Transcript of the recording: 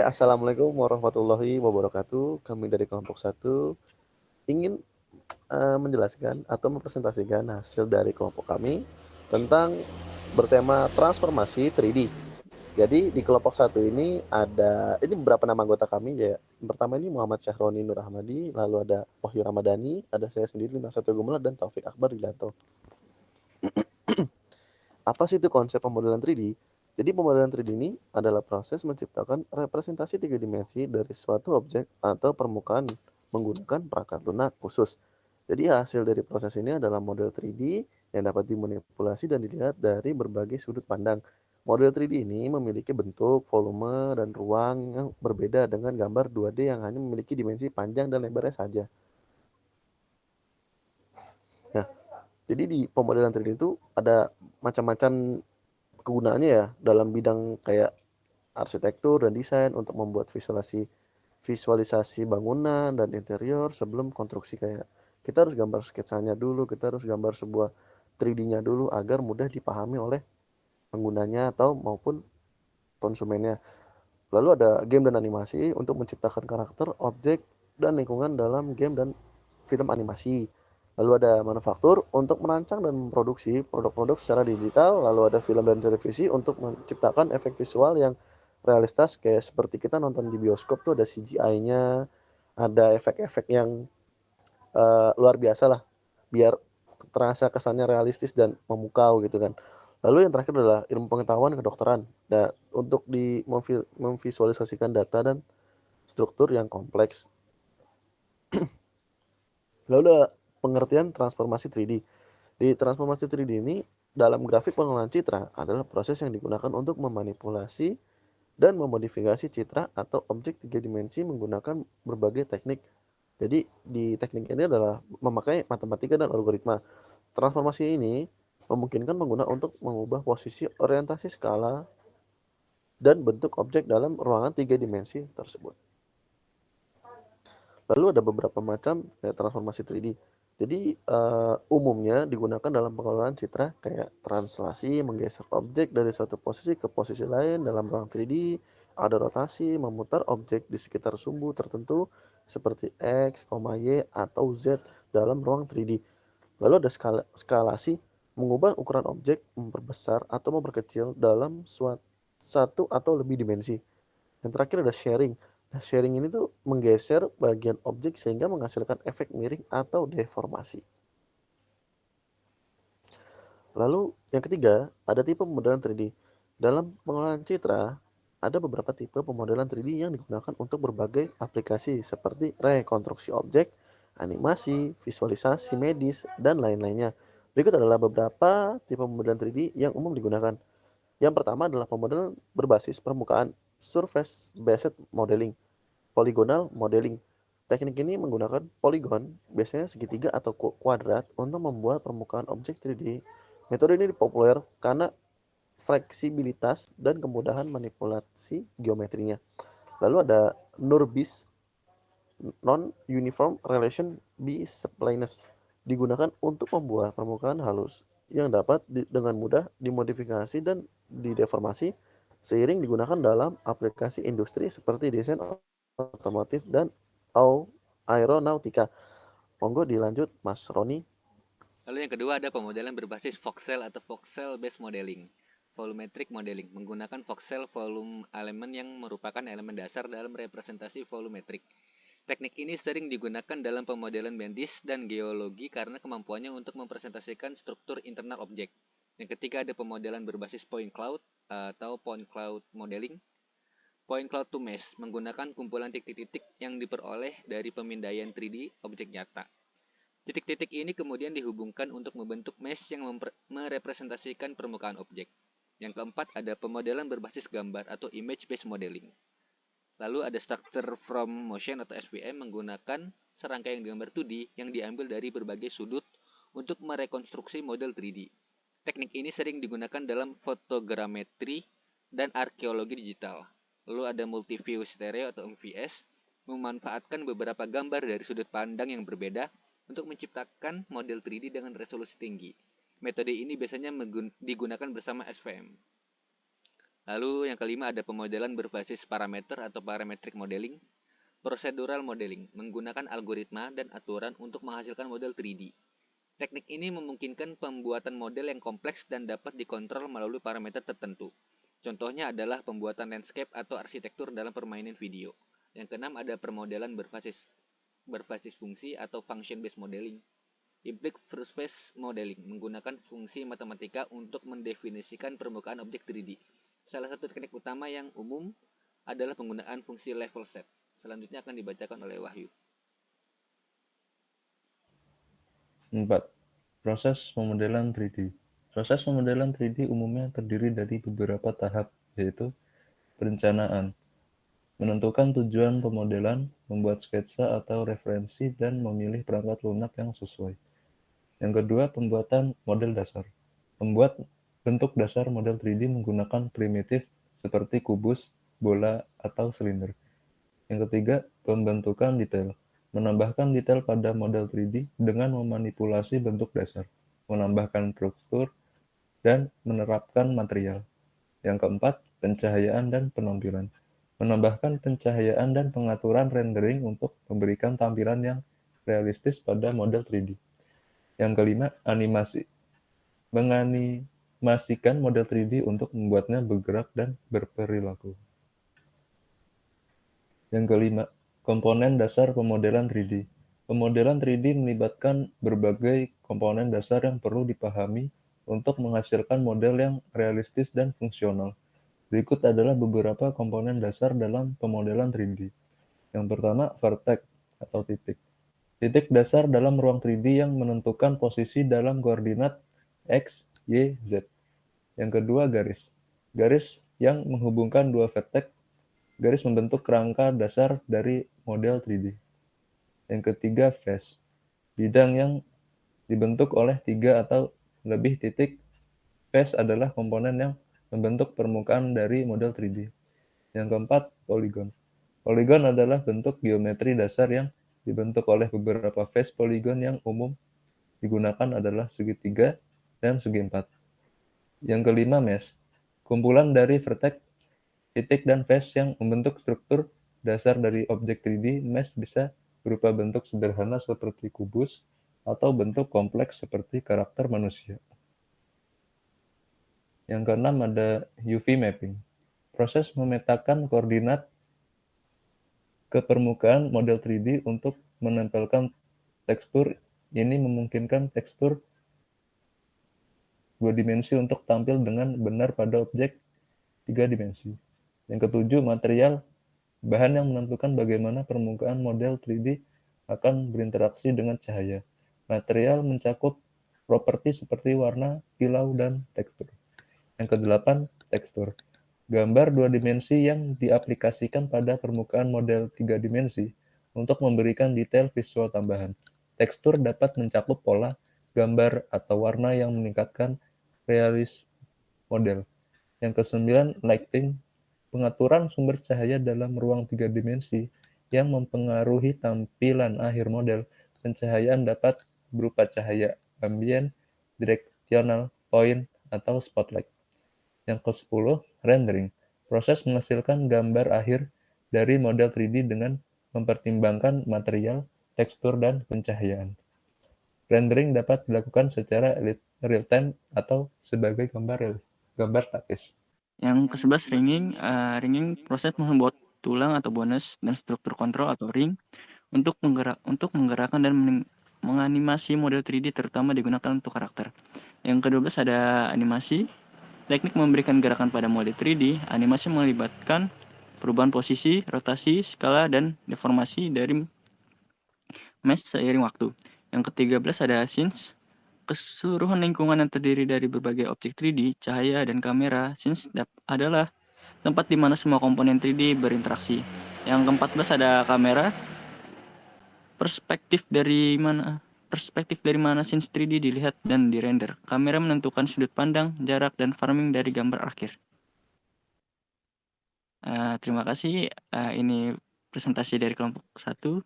Assalamualaikum warahmatullahi wabarakatuh. Kami dari kelompok satu ingin menjelaskan atau mempresentasikan hasil dari kelompok kami tentang bertema transformasi 3D. Jadi di kelompok satu ini ini beberapa nama anggota kami ya. Pertama ini Muhammad Syahroni Nur Ahmadi, lalu ada Wahyu Ramadhani, ada saya sendiri Lima Satu Gumelar dan Taufik Akbar Dilanto. Apa sih itu konsep pemodelan 3D? Jadi pemodelan 3D ini adalah proses menciptakan representasi tiga dimensi dari suatu objek atau permukaan menggunakan perangkat lunak khusus. Jadi hasil dari proses ini adalah model 3D yang dapat dimanipulasi dan dilihat dari berbagai sudut pandang. Model 3D ini memiliki bentuk, volume, dan ruang yang berbeda dengan gambar 2D yang hanya memiliki dimensi panjang dan lebarnya saja. Nah, jadi di pemodelan 3D itu ada macam-macam kegunaannya ya dalam bidang kayak arsitektur dan desain untuk membuat visualisasi bangunan dan interior sebelum konstruksi. Kayak kita harus gambar sketsanya dulu, kita harus gambar sebuah 3D-nya dulu agar mudah dipahami oleh penggunanya atau maupun konsumennya. Lalu ada game dan animasi untuk menciptakan karakter, objek, dan lingkungan dalam game dan film animasi. Lalu ada manufaktur untuk merancang dan memproduksi produk-produk secara digital. Lalu ada film dan televisi untuk menciptakan efek visual yang realistis kayak seperti kita nonton di bioskop tuh ada CGI-nya, ada efek-efek yang luar biasa lah biar terasa kesannya realistis dan memukau gitu kan. Lalu yang terakhir adalah ilmu pengetahuan kedokteran. Nah, untuk memvisualisasikan data dan struktur yang kompleks. Lalu ada pengertian transformasi 3D. Di transformasi 3D ini dalam grafik pengelolaan citra adalah proses yang digunakan untuk memanipulasi dan memodifikasi citra atau objek tiga dimensi menggunakan berbagai teknik. Jadi di teknik ini adalah memakai matematika dan algoritma. Transformasi ini memungkinkan pengguna untuk mengubah posisi, orientasi skala, dan bentuk objek dalam ruangan tiga dimensi tersebut. Lalu ada beberapa macam transformasi 3D. Jadi umumnya digunakan dalam pengelolaan citra kayak translasi, menggeser objek dari suatu posisi ke posisi lain dalam ruang 3D, ada rotasi, memutar objek di sekitar sumbu tertentu seperti X, Y, atau Z dalam ruang 3D. Lalu ada skalasi, mengubah ukuran objek, memperbesar atau memperkecil dalam satu atau lebih dimensi. Yang terakhir ada sharing. Nah, sharing ini tuh menggeser bagian objek sehingga menghasilkan efek miring atau deformasi. Lalu yang ketiga, ada tipe pemodelan 3D. Dalam pengelolaan citra, ada beberapa tipe pemodelan 3D yang digunakan untuk berbagai aplikasi seperti rekonstruksi objek, animasi, visualisasi medis, dan lain-lainnya. Berikut adalah beberapa tipe pemodelan 3D yang umum digunakan. Yang pertama adalah pemodelan berbasis permukaan, surface based modeling. Polygonal modeling. Teknik ini menggunakan poligon, biasanya segitiga atau kuadrat, untuk membuat permukaan objek 3D. Metode ini populer karena fleksibilitas dan kemudahan manipulasi geometrinya. Lalu ada NURBS, Non-Uniform Relation B-Splines, digunakan untuk membuat permukaan halus yang dapat dengan mudah dimodifikasi dan dideformasi seiring digunakan dalam aplikasi industri seperti desain otomotif dan aeronautika. Monggo dilanjut Mas Roni. Lalu yang kedua ada pemodelan berbasis voxel atau voxel based modeling. Volumetric modeling menggunakan voxel volume element yang merupakan elemen dasar dalam representasi volumetrik. Teknik ini sering digunakan dalam pemodelan medis dan geologi karena kemampuannya untuk mempresentasikan struktur internal objek. Yang ketiga ada pemodelan berbasis point cloud atau point cloud modeling. Point cloud to mesh menggunakan kumpulan titik-titik yang diperoleh dari pemindaian 3D objek nyata. Titik-titik ini kemudian dihubungkan untuk membentuk mesh yang merepresentasikan permukaan objek. Yang keempat ada pemodelan berbasis gambar atau image based modeling. Lalu ada structure from motion atau SVM menggunakan serangkaian gambar 2D yang diambil dari berbagai sudut untuk merekonstruksi model 3D. Teknik ini sering digunakan dalam fotogrametri dan arkeologi digital. Lalu ada multiview stereo atau MVS memanfaatkan beberapa gambar dari sudut pandang yang berbeda untuk menciptakan model 3D dengan resolusi tinggi. Metode ini biasanya digunakan bersama SVM. Lalu yang kelima ada pemodelan berbasis parameter atau parametric modeling. Procedural modeling menggunakan algoritma dan aturan untuk menghasilkan model 3D. Teknik ini memungkinkan pembuatan model yang kompleks dan dapat dikontrol melalui parameter tertentu. Contohnya adalah pembuatan landscape atau arsitektur dalam permainan video. Yang keenam ada permodelan berbasis fungsi atau function based modeling. Implicit space modeling menggunakan fungsi matematika untuk mendefinisikan permukaan objek 3D. Salah satu teknik utama yang umum adalah penggunaan fungsi level set. Selanjutnya akan dibacakan oleh Wahyu. 4. Proses pemodelan 3D. Proses pemodelan 3D umumnya terdiri dari beberapa tahap, yaitu perencanaan, menentukan tujuan pemodelan, membuat sketsa atau referensi, dan memilih perangkat lunak yang sesuai. Yang kedua, pembuatan model dasar. Membuat bentuk dasar model 3D menggunakan primitif seperti kubus, bola, atau silinder. Yang ketiga, pembentukan detail. Menambahkan detail pada model 3D dengan memanipulasi bentuk dasar, menambahkan struktur, dan menerapkan material. Yang keempat, pencahayaan dan penampilan. Menambahkan pencahayaan dan pengaturan rendering untuk memberikan tampilan yang realistis pada model 3D. Yang kelima, animasi. Menganimasikan model 3D untuk membuatnya bergerak dan berperilaku. Yang kelima, komponen dasar pemodelan 3D. Pemodelan 3D melibatkan berbagai komponen dasar yang perlu dipahami untuk menghasilkan model yang realistis dan fungsional. Berikut adalah beberapa komponen dasar dalam pemodelan 3D. Yang pertama, vertex atau titik. Titik dasar dalam ruang 3D yang menentukan posisi dalam koordinat X, Y, Z. Yang kedua, garis. Garis yang menghubungkan dua vertex. Garis membentuk kerangka dasar dari model 3D. Yang ketiga, face. Bidang yang dibentuk oleh 3 atau lebih titik. Face adalah komponen yang membentuk permukaan dari model 3D. Yang keempat, poligon. Poligon adalah bentuk geometri dasar yang dibentuk oleh beberapa face. Poligon yang umum digunakan adalah segitiga dan segi empat. Yang kelima, mesh. Kumpulan dari vertex, titik, dan face yang membentuk struktur dasar dari objek 3D. Mesh bisa berupa bentuk sederhana seperti kubus atau bentuk kompleks seperti karakter manusia. Yang keenam ada UV mapping. Proses memetakan koordinat ke permukaan model 3D untuk menempelkan tekstur. Ini memungkinkan tekstur 2 dimensi untuk tampil dengan benar pada objek 3 dimensi. Yang ketujuh, material. Bahan yang menentukan bagaimana permukaan model 3D akan berinteraksi dengan cahaya. Material mencakup properti seperti warna, kilau, dan tekstur. Yang kedelapan, tekstur. Gambar 2 dimensi yang diaplikasikan pada permukaan model 3 dimensi untuk memberikan detail visual tambahan. Tekstur dapat mencakup pola, gambar, atau warna yang meningkatkan realisme model. Yang kesembilan, lighting. Pengaturan sumber cahaya dalam ruang 3 dimensi yang mempengaruhi tampilan akhir model. Pencahayaan dapat berupa cahaya ambien, directional, point, atau spotlight. Yang ke-10, rendering. Proses menghasilkan gambar akhir dari model 3D dengan mempertimbangkan material, tekstur, dan pencahayaan. Rendering dapat dilakukan secara real-time atau sebagai gambar statis. Yang ke-11, ringing. Ringing proses membuat tulang atau bonus dan struktur kontrol atau ring untuk menggerakkan dan menganimasi model 3D, terutama digunakan untuk karakter. Yang ke-12 ada animasi. Teknik memberikan gerakan pada model 3D. Animasi melibatkan perubahan posisi, rotasi, skala, dan deformasi dari mesh seiring waktu. Yang ke-13 ada scenes. Keseluruhan lingkungan yang terdiri dari berbagai objek 3D, cahaya, dan kamera. Scenes adalah tempat di mana semua komponen 3D berinteraksi. Yang ke-14 ada kamera. Perspektif dari mana scenes 3D dilihat dan dirender. Kamera menentukan sudut pandang, jarak, dan framing dari gambar akhir. Terima kasih. Ini presentasi dari kelompok 1.